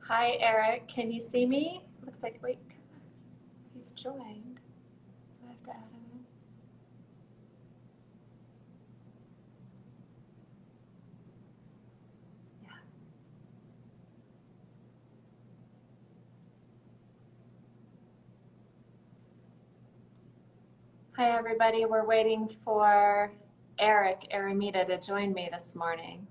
Hi, Eric. Can you see me? Looks like, wait, he's joined. Do I have to add him in? Yeah. Hi, everybody. We're waiting for Eric Eremita to join me this morning.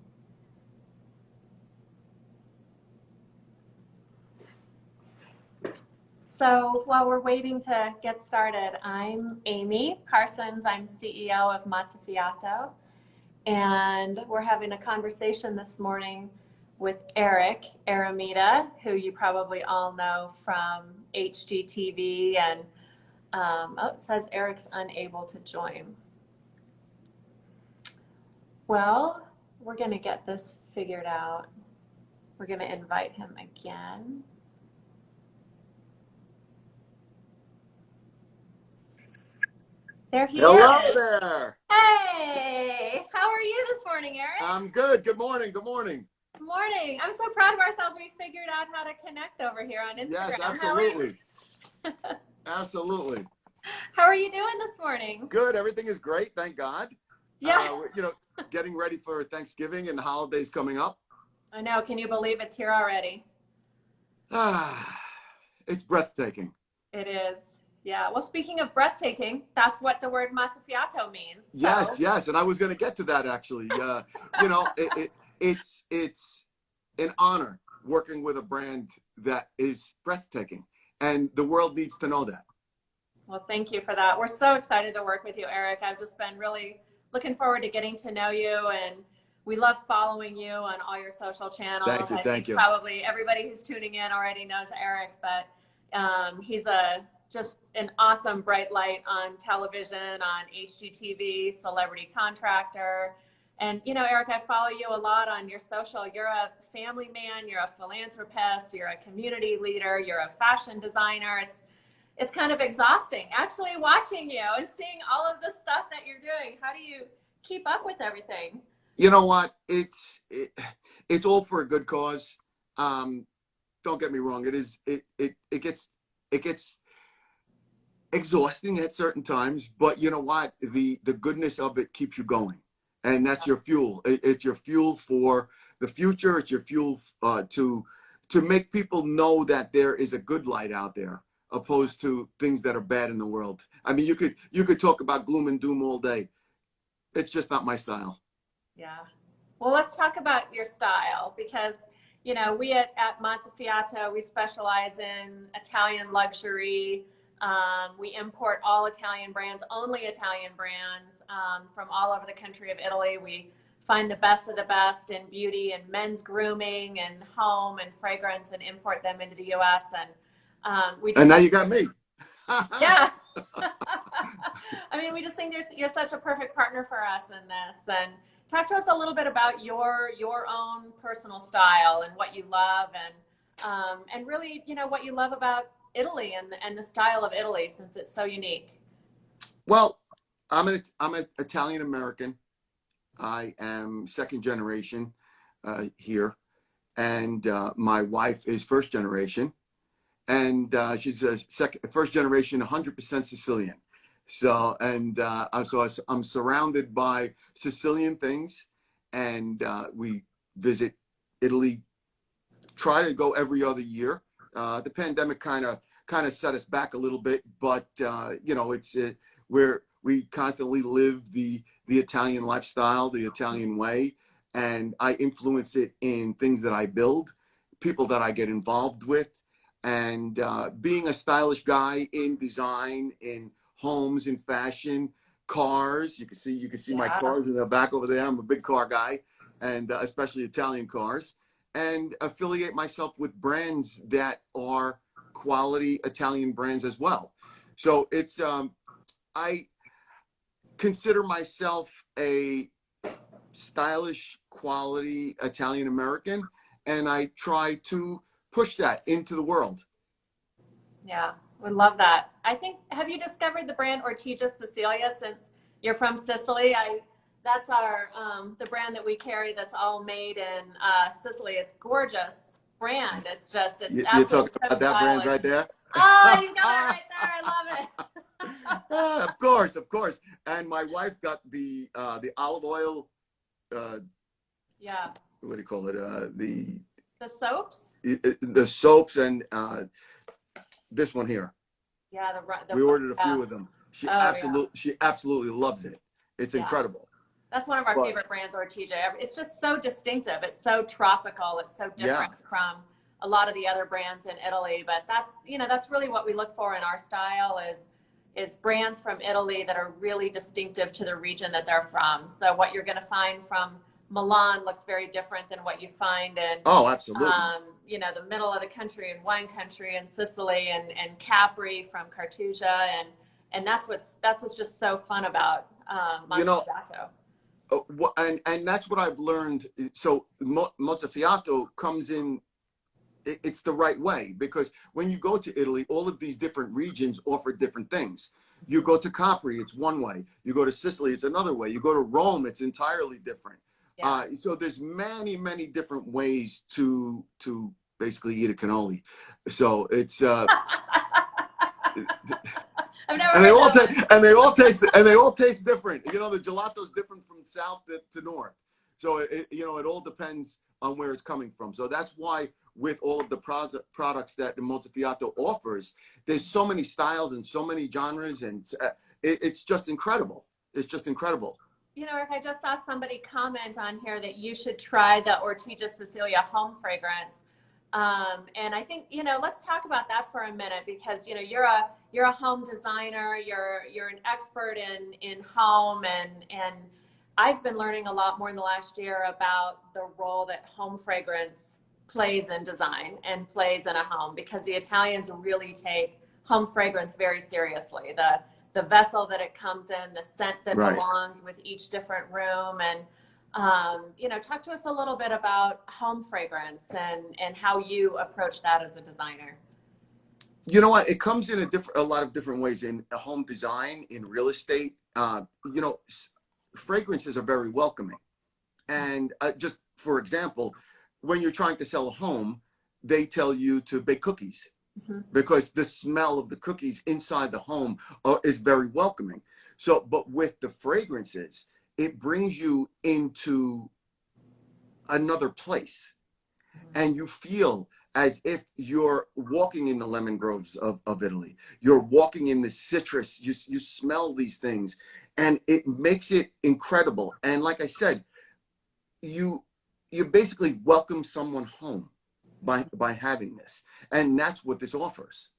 So while we're waiting to get started, I'm Amy Parsons. I'm CEO of Mazzafiato, and we're having a conversation this morning with Eric Eremita, who you probably all know from HGTV. And oh, it says Eric's unable to join. Well, we're going to get this figured out. We're going to invite him again. There he Hello is. there. Hey, how are you this morning, Eric? I'm good. Good morning. Good morning. Good morning. I'm so proud of ourselves. We figured out how to connect over here on Instagram. Yes, absolutely. Absolutely. How are you doing this morning? Good. Everything is great. Thank God. Yeah. Getting ready for Thanksgiving and the holidays coming up. I know. Can you believe it's here already? It's breathtaking. It is. Yeah. Well, speaking of breathtaking, that's what the word Mazzafiato means. So. Yes. And I was going to get to that actually. It's an honor working with a brand that is breathtaking, and the world needs to know that. Well, thank you for that. We're so excited to work with you, Eric. I've just been really looking forward to getting to know you, and we love following you on all your social channels. Thank you. Probably everybody who's tuning in already knows Eric, but he's just an awesome bright light on television, on HGTV, celebrity contractor. And, Eric, I follow you a lot on your social. You're a family man, you're a philanthropist, you're a community leader, you're a fashion designer. It's kind of exhausting actually watching you and seeing all of the stuff that you're doing. How do you keep up with everything? You know what? It's all for a good cause. Don't get me wrong. It gets exhausting at certain times, but you know what? The goodness of it keeps you going, and that's your fuel. It's your fuel for the future. It's your fuel to make people know that there is a good light out there, opposed to things that are bad in the world. I mean, you could talk about gloom and doom all day. It's just not my style. Yeah. Well, let's talk about your style, because we at Mazzafiato, we specialize in Italian luxury. We import all Italian brands, only Italian brands, from all over the country of Italy. We find the best of the best in beauty and men's grooming and home and fragrance, and import them into the U.S. And now you got me. Yeah. I mean, we just think you're such a perfect partner for us in this. And talk to us a little bit about your own personal style and what you love, and really, what you love about Italy and the style of Italy, since it's so unique. Well, I'm an Italian American. I am second generation here, and my wife is first generation, and she's first generation, 100% Sicilian. So, and I'm surrounded by Sicilian things, and we visit Italy, try to go every other year. The pandemic kind of set us back a little bit, but it's where we constantly live the Italian lifestyle, the Italian way, and I influence it in things that I build, people that I get involved with, and being a stylish guy in design, in homes, in fashion, cars. You can see my cars in the back over there. I'm a big car guy, and especially Italian cars, and affiliate myself with brands that are quality Italian brands as well. So it's I consider myself a stylish, quality Italian American, and I try to push that into the world. Yeah, we love that. I think, have you discovered the brand Ortigia Sicilia since you're from Sicily? That's our the brand that we carry, that's all made in Sicily. It's gorgeous brand. It's just, it's You're talking absolutely so about that brand stylish. right there? Oh, you got it right there. I love it. Of course, of course. And my wife got the olive oil, Yeah. what do you call it? The soaps? The soaps and this one here. Yeah. We ordered a few of them. Oh, yeah. She absolutely loves it. It's Yeah. incredible. That's one of our favorite brands, Ortigia. It's just so distinctive. It's so tropical. It's so different from a lot of the other brands in Italy. But that's, you know, that's really what we look for in our style is brands from Italy that are really distinctive to the region that they're from. So what you're going to find from Milan looks very different than what you find in, Absolutely. you know, the middle of the country and wine country and Sicily and Capri from Cartusia. And that's what's just so fun about Mozzafiato. And that's what I've learned. So Mozzafiato comes in, it's the right way, because when you go to Italy, all of these different regions offer different things. You go to Capri, it's one way. You go to Sicily, it's another way. You go to Rome, it's entirely different. Yeah. So there's many, many different ways to basically eat a cannoli. So it's I've never and they all taste different. You know, the gelato's different from south to north. So it all depends on where it's coming from. So that's why with all of the products that the Mozzafiato offers, there's so many styles and so many genres, and it's just incredible. It's just incredible. You know, Eric, I just saw somebody comment on here that you should try the Ortigia Sicilia home fragrance. And I think, you know, let's talk about that for a minute, because, you know, you're a home designer, you're an expert in home, and I've been learning a lot more in the last year about the role that home fragrance plays in design and plays in a home, because the Italians really take home fragrance very seriously. The vessel that it comes in, the scent that belongs with each different room. And, you know, talk to us a little bit about home fragrance and how you approach that as a designer. You know what? It comes in a lot of different ways in home design, in real estate. You know, fragrances are very welcoming. And just for example, when you're trying to sell a home, they tell you to bake cookies. Mm-hmm. Because the smell of the cookies inside the home is very welcoming. So, but with the fragrances, it brings you into another place, and you feel as if you're walking in the lemon groves of Italy. You're walking in the citrus. You smell these things, and it makes it incredible. And like I said, you basically welcome someone home by having this, and that's what this offers.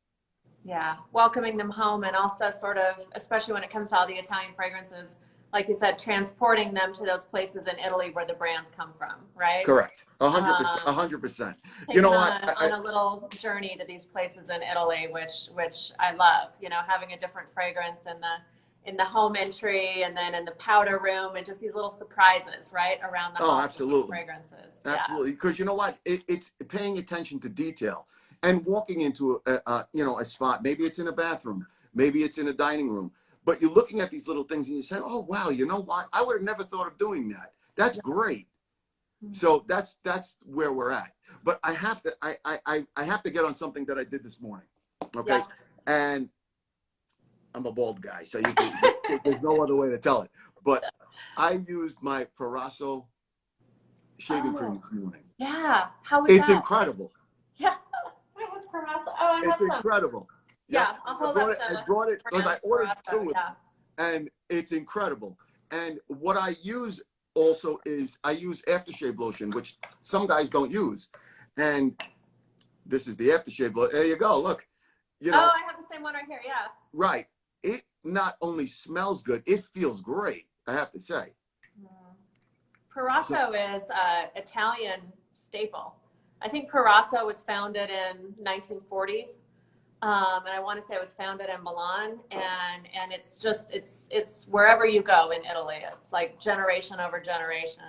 Yeah, welcoming them home, and also sort of, especially when it comes to all the Italian fragrances, like you said, transporting them to those places in Italy where the brands come from, right? Correct. 100%. 100%. You know what? On a little journey to these places in Italy, which I love. You know, having a different fragrance in the home entry, and then in the powder room, and just these little surprises, right, around the home. Absolutely. Fragrances. Absolutely, because you know what? It's paying attention to detail and walking into a spot. Maybe it's in a bathroom, maybe it's in a dining room, but you're looking at these little things and you say, "Oh wow, you know what? I would have never thought of doing that. That's great." Mm-hmm. So that's where we're at. But I have to get on something that I did this morning. Okay, and I'm a bald guy, so there's no other way to tell it. But I used my Proraso shaving cream this morning. Yeah, how was that? It's incredible. Yeah, I have Proraso. Oh, I have It's incredible. Yeah, I'll hold up. I brought it because I ordered two of them, and it's incredible. And what I use also is I use aftershave lotion, which some guys don't use, and this is the aftershave lotion. There you go. Look, you know. Oh, I have the same one right here. Yeah. Right. It not only smells good, it feels great, I have to say. Proraso is an Italian staple. I think Proraso was founded in 1940s. And I want to say it was founded in Milan, and it's just, it's wherever you go in Italy, it's like generation over generation,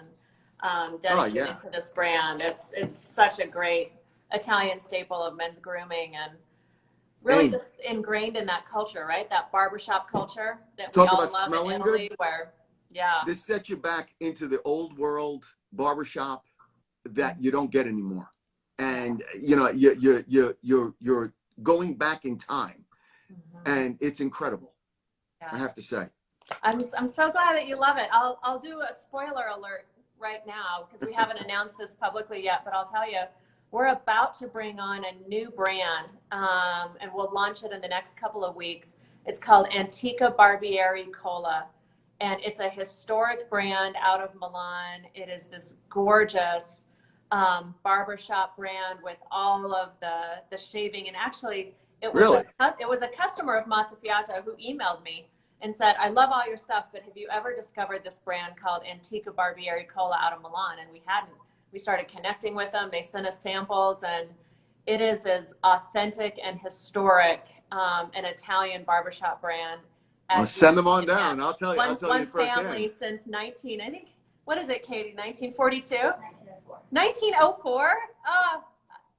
dedicated to this brand. It's such a great Italian staple of men's grooming, and really just ingrained in that culture, right? That barbershop culture that we all love in Italy, where, this sets you back into the old world barbershop that you don't get anymore. and you're going back in time, and it's incredible. Yeah. I have to say. I'm so glad that you love it. I'll do a spoiler alert right now because we haven't announced this publicly yet, but I'll tell you, we're about to bring on a new brand, and we'll launch it in the next couple of weeks. It's called Antica Barbieri Cola, and it's a historic brand out of Milan. It is this gorgeous barbershop brand with all of the shaving, and actually it was a customer of Mazzafiato who emailed me and said, I love all your stuff, but have you ever discovered this brand called Antica Barbieri Cola out of Milan? And we hadn't. We started connecting with them. They sent us samples, and it is as authentic and historic an Italian barbershop brand. I'll send them on down. I'll tell you. I'll tell you firsthand. One family since I think, what is it, Katie? 1942? 1904. 1904? Oh,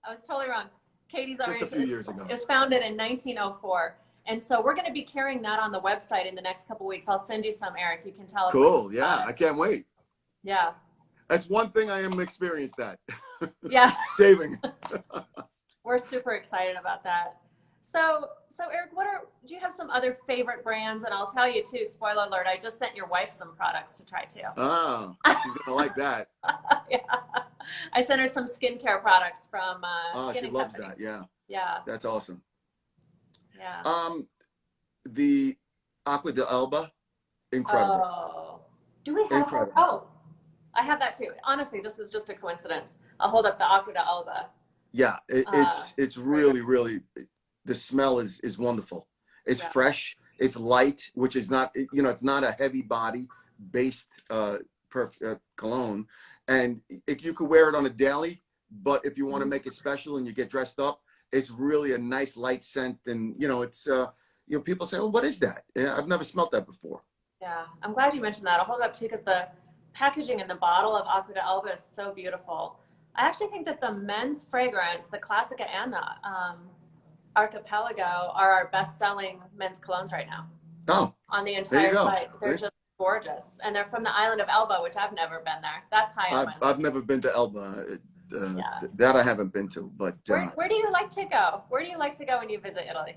I was totally wrong. Katie's already. Just a few years ago. It was founded in 1904. And so we're going to be carrying that on the website in the next couple of weeks. I'll send you some, Eric. You can tell us. Cool. Yeah, I can't wait. Yeah. That's one thing I am experienced at. Yeah. Shaving. We're super excited about that. So Eric, do you have some other favorite brands? And I'll tell you too, spoiler alert, I just sent your wife some products to try too. Oh, she's going to like that. Yeah. I sent her some skincare products from she loves that. Yeah. Yeah. That's awesome. Yeah. The Aqua de Elba, incredible. Oh, do we have her? Oh, I have that too. Honestly, this was just a coincidence. I'll hold up the Aqua de Elba. Yeah, it's really, the smell is wonderful. It's fresh. It's light, which is not, it's not a heavy body based cologne, and you could wear it on a daily. But if you want to make it special and you get dressed up, it's really a nice light scent, and it's people say, "Oh, what is that?" I've never smelled that before. Yeah, I'm glad you mentioned that. I'll hold it up too because the packaging in the bottle of Aqua de Elba is so beautiful. I actually think that the men's fragrance, the Classica and the Archipelago, are our best-selling men's colognes right now. Oh, on the entire site, they're just gorgeous, and they're from the island of Elba, which I've never been there. That's high on my list. I've never been to Elba. That I haven't been to, but where do you like to go? Where do you like to go when you visit Italy?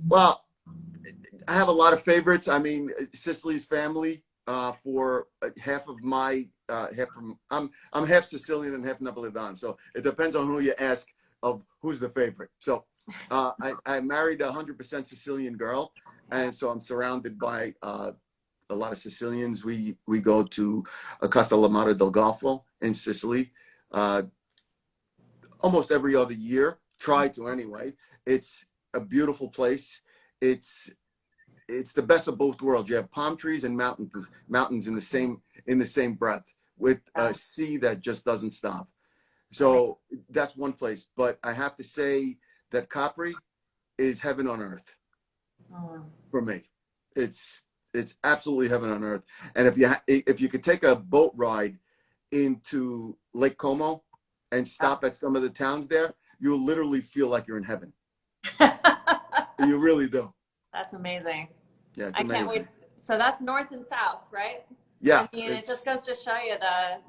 Well, I have a lot of favorites. I mean, Sicily's family. For half of my I'm half Sicilian and half Napolitan, so it depends on who you ask of who's the favorite. So I married a 100% Sicilian girl, and so I'm surrounded by a lot of Sicilians. We go to Castellamare del Golfo in Sicily almost every other year. Try to anyway. It's a beautiful place. It's the best of both worlds. You have palm trees and mountains in the same breath, with a sea that just doesn't stop. So that's one place. But I have to say that Capri is heaven on earth for me. It's absolutely heaven on earth. And if you could take a boat ride into Lake Como and stop at some of the towns there, you'll literally feel like you're in heaven. You really do. That's amazing. Yeah, it's amazing. I can't wait. So that's north and south, right? Yeah. I mean, it just goes to show you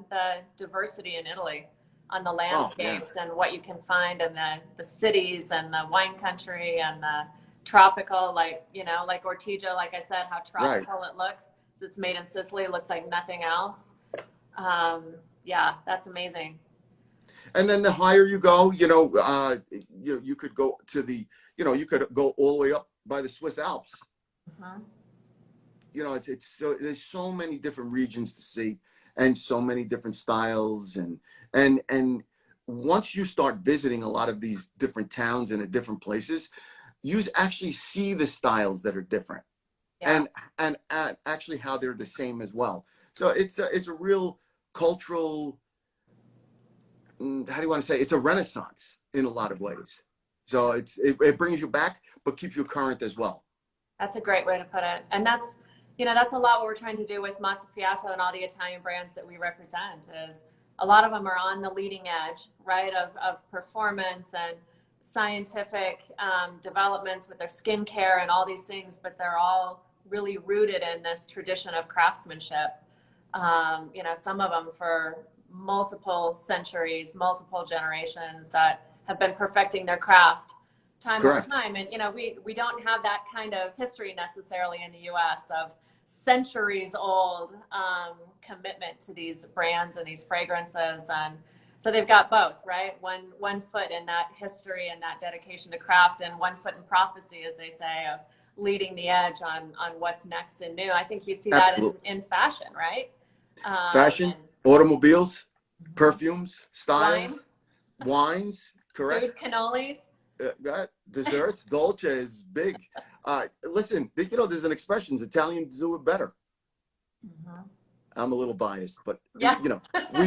the diversity in Italy on the landscapes and what you can find in the cities and the wine country and the tropical, like Ortigia, like I said, how tropical it looks. So it's made in Sicily. It looks like nothing else. Yeah, that's amazing. And then the higher you go, you could go to you could go all the way up by the Swiss Alps. It's so there's so many different regions to see and so many different styles, and once you start visiting a lot of these different towns and different places, you actually see the styles that are different, and actually how they're the same as well. So it's a real cultural, how do you want to say, it's a renaissance in a lot of ways. So it brings you back but keeps you current as well. That's a great way to put it. And that's a lot what we're trying to do with Mazzafiato and all the Italian brands that we represent. Is a lot of them are on the leading edge, right, of performance and scientific developments with their skincare and all these things, but they're all really rooted in this tradition of craftsmanship. Some of them for multiple centuries, multiple generations that have been perfecting their craft time over Correct. time. And, we don't have that kind of history necessarily in the US of centuries old commitment to these brands and these fragrances. And so they've got both, right? One foot in that history and that dedication to craft, and one foot in prophecy, as they say, of leading the edge on what's next and new. I think you see that Absolutely. in fashion, right? Fashion, And automobiles, perfumes, wine, styles, wines. Correct. food, cannolis. Desserts, dolce is big. Listen, there's an expression: Italians do it better. Mhm. I'm a little biased, but Yeah. we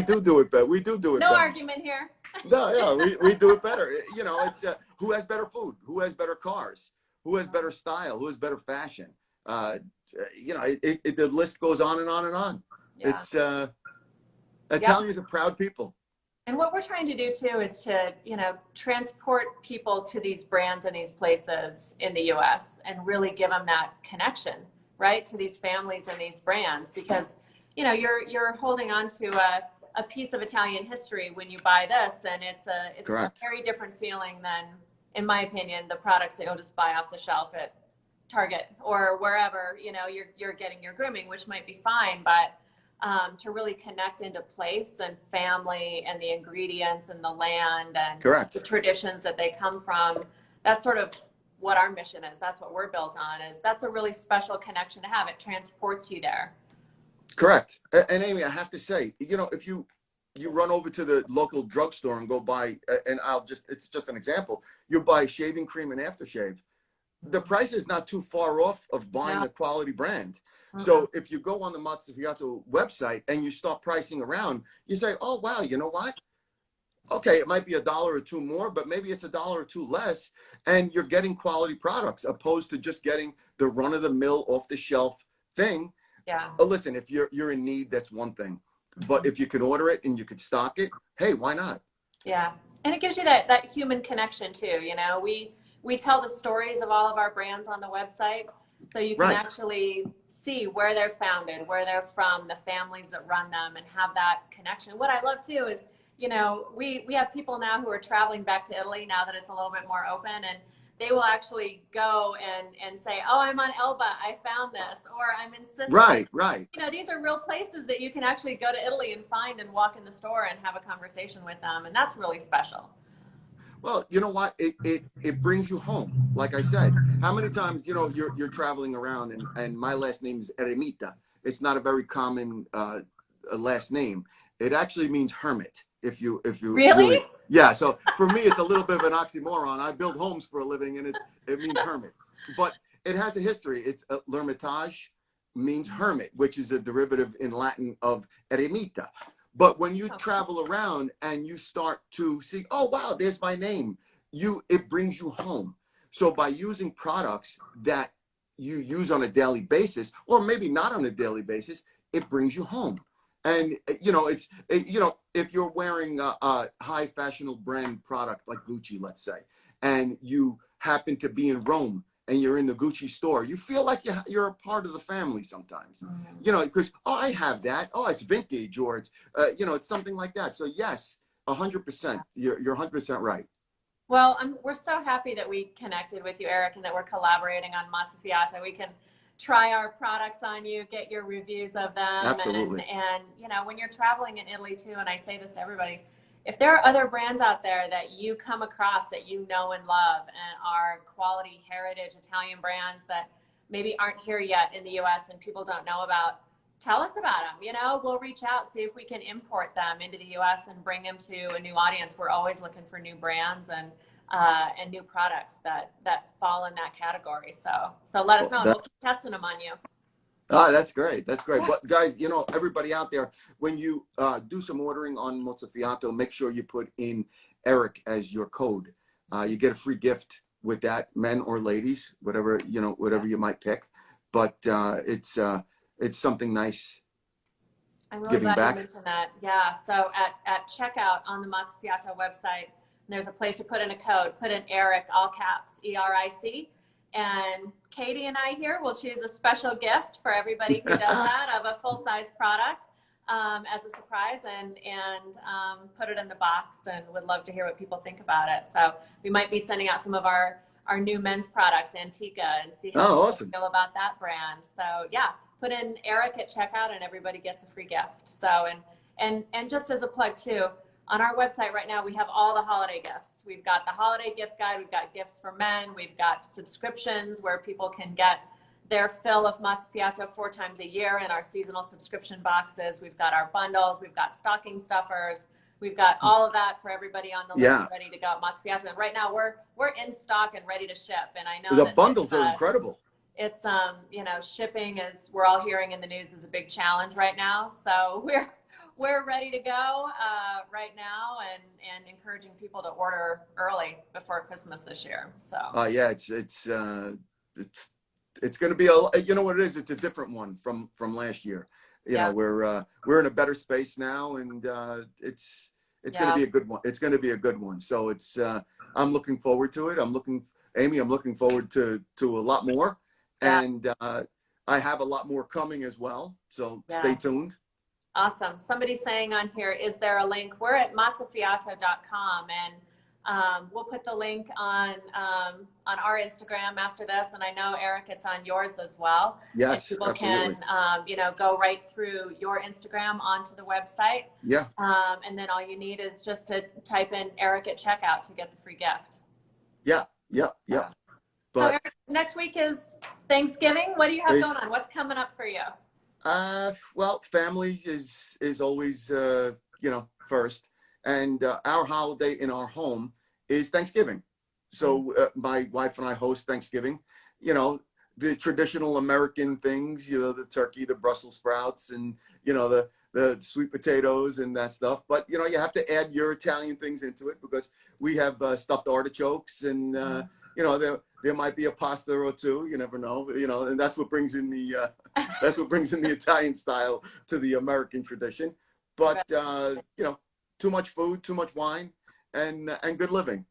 do it better. We do it No better. argument here. No, yeah, we do it better. It's who has better food, who has better cars, who has better style, who has better fashion. The list goes on and on and on. Yeah. It's Yep. Italians are proud people. And what we're trying to do too is to, transport people to these brands and these places in the US and really give them that connection, right, to these families and these brands, because, you're holding on to a piece of Italian history when you buy this, and it's a Correct. very different feeling than, in my opinion, the products that you'll just buy off the shelf at Target or wherever, you're getting your grooming, which might be fine, but to really connect into place and family and the ingredients and the land and Correct. the traditions that they come from. That's sort of what our mission is. That's what we're built on. That's a really special connection to have. It transports you there. Correct. And Amy, I have to say, if you run over to the local drugstore and go buy, and it's just an example, you buy shaving cream and aftershave. The price is not too far off of buying a quality brand. So if you go on the Mazzucato website and you start pricing around, you say, oh, wow, you know what? Okay, it might be $1 or $2 more, but maybe it's $1 or $2 less, and you're getting quality products opposed to just getting the run-of-the-mill, off-the-shelf thing. Yeah. Listen, if you're in need, that's one thing. But if you can order it and you could stock it, hey, why not? Yeah. And it gives you that human connection too. We tell the stories of all of our brands on the website, so you can actually see where they're founded, where they're from, the families that run them, and have that connection. What I love too is, we have people now who are traveling back to Italy now that it's a little bit more open, and they will actually go and say, oh, I'm on Elba, I found this, or I'm in Sicily. Right. These are real places that you can actually go to Italy and find and walk in the store and have a conversation with them, and that's really special. Well, you know what? It brings you home. Like I said, how many times, you're traveling around, and my last name is Eremita. It's not a very common last name. It actually means hermit. If you Really? yeah. So for me, it's a little bit of an oxymoron. I build homes for a living, and it means hermit. But it has a history. It's l'Ermitage means hermit, which is a derivative in Latin of eremita. But when you travel around and you start to see, oh wow, there's my name, it brings you home. So by using products that you use on a daily basis, or maybe not on a daily basis, it brings you home. And if you're wearing a high fashionable brand product like Gucci, let's say, and you happen to be in Rome and you're in the Gucci store, you feel like you're a part of the family sometimes, because, oh, I have that. Oh, it's vintage, or it's, it's something like that. So yes, 100%. You're 100% right. Well, we're so happy that we connected with you, Eric, and that we're collaborating on Mazzucato. We can try our products on you, get your reviews of them. Absolutely. And when you're traveling in Italy too, and I say this to everybody, if there are other brands out there that you come across that you know and love and are quality heritage Italian brands that maybe aren't here yet in the US and people don't know about, tell us about them. We'll reach out, see if we can import them into the US and bring them to a new audience. We're always looking for new brands and new products that fall in that category. So let us know. We'll keep testing them on you. Ah, that's great. That's great. But guys, everybody out there, when you do some ordering on Mazzucato, make sure you put in Eric as your code. You get a free gift with that, men or ladies, whatever you might pick. But it's something nice. I'm really glad you mentioned that. Yeah. So at checkout on the Mazzucato website, there's a place to put in a code. Put in Eric, all caps, ERIC. And Katie and I here will choose a special gift for everybody who does that of a full-size product. as a surprise and put it in the box, and would love to hear what people think about it. So we might be sending out some of our new men's products, Antica, and see how Oh, people awesome. feel about that brand. So yeah, put in Eric at checkout and everybody gets a free gift. So and just as a plug too, on our website right now, we have all the holiday gifts. We've got the holiday gift guide. We've got gifts for men. We've got subscriptions where people can get their fill of Mazziato 4 times a year in our seasonal subscription boxes. We've got our bundles. We've got stocking stuffers. We've got all of that for everybody on the list ready to go at Mazziato. And right now we're in stock and ready to ship. And I know The that bundles are incredible. It's shipping, is we're all hearing in the news, is a big challenge right now. So we're ready to go right now, and encouraging people to order early before Christmas this year. So yeah, it's going to be you know what it is. It's a different one from last year. You know, we're in a better space now, and it's going to be a good one. It's going to be a good one. So it's I'm looking forward to it. I'm looking forward to a lot more, and I have a lot more coming as well. So stay tuned. Awesome. Somebody's saying on here, is there a link? We're at mazzafiato.com, and we'll put the link on our Instagram after this. And I know, Eric, it's on yours as well. Yes, and people absolutely. can, go right through your Instagram onto the website. Yeah. And then all you need is just to type in Eric at checkout to get the free gift. Yeah. But so Eric, next week is Thanksgiving. What do you have going on? What's coming up for you? Well, family is always, first, and our holiday in our home is Thanksgiving. So my wife and I host Thanksgiving, the traditional American things, the turkey, the Brussels sprouts, and, the sweet potatoes and that stuff. But, you have to add your Italian things into it, because we have stuffed artichokes, and, there might be a pasta or two. You never know, and that's what brings in the Italian style to the American tradition. But too much food, too much wine, and good living.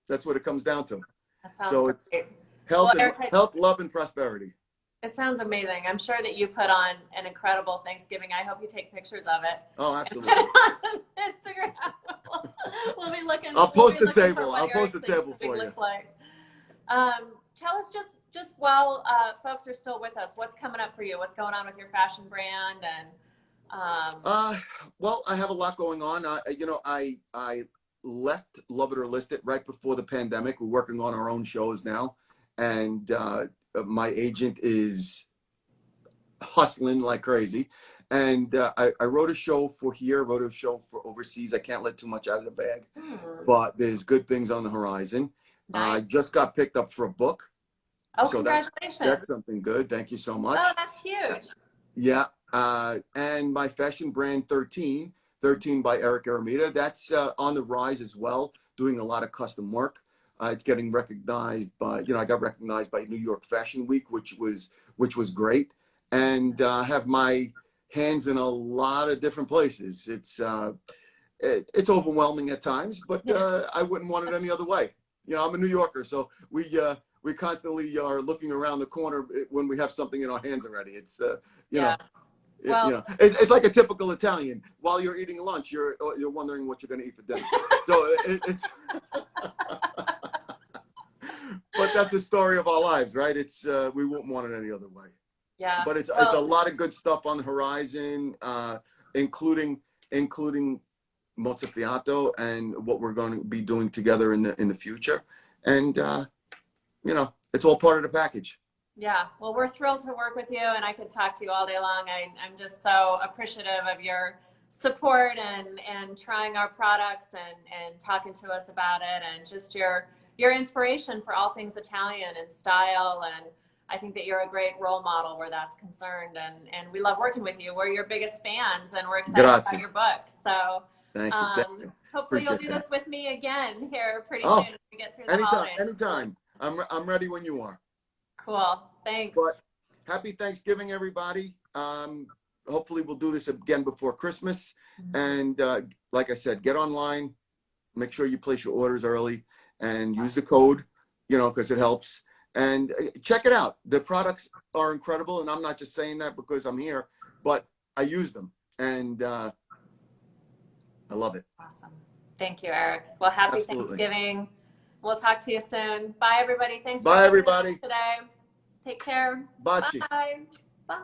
That's what it comes down to. That sounds so great. It's health, health, love, and prosperity. It sounds amazing. I'm sure that you put on an incredible Thanksgiving. I hope you take pictures of it. Oh, absolutely. Instagram. We'll be looking. I'll post the table. I'll post the table for you. Like. Tell us just while folks are still with us, what's coming up for you? What's going on with your fashion brand? And well, I have a lot going on. I left Love It or List It right before the pandemic. We're working on our own shows now, and my agent is hustling like crazy. And I wrote a show for here, wrote a show for overseas. I can't let too much out of the bag, but there's good things on the horizon. Nice. I just got picked up for a book. Oh, so congratulations. That's something good. Thank you so much. Oh, that's huge. Yeah. And my fashion brand 13 by Eric Eremita, that's on the rise as well, doing a lot of custom work. It's getting recognized by, I got recognized by New York Fashion Week, which was great. And have my hands in a lot of different places. It's overwhelming at times, but I wouldn't want it any other way. I'm a New Yorker, so we constantly are looking around the corner when we have something in our hands already. It's it's like a typical Italian. While you're eating lunch, you're wondering what you're going to eat for dinner. So it's but that's the story of our lives, right? It's we wouldn't want it any other way. Yeah. But it's a lot of good stuff on the horizon, including Mazzafiato and what we're going to be doing together in the future. And it's all part of the package. Yeah, well, we're thrilled to work with you, and I could talk to you all day long. I'm just so appreciative of your support and trying our products and talking to us about it, and just your inspiration for all things Italian and style. And I think that you're a great role model where that's concerned, and we love working with you. We're your biggest fans, and we're excited about your book. So thank you. Hopefully you'll do this with me again here pretty soon as we get through the holidays. Anytime. I'm ready when you are. Cool. Thanks. But happy Thanksgiving, everybody. Hopefully we'll do this again before Christmas. And like I said, get online, make sure you place your orders early, and use the code, because it helps. And check it out. The products are incredible. And I'm not just saying that because I'm here, but I use them. and I love it. Awesome. Thank you, Eric. Well, happy Absolutely. Thanksgiving. We'll talk to you soon. Bye, everybody. Thanks for Bye, joining us everybody. today. Take care. Bachi. Bye. Bye.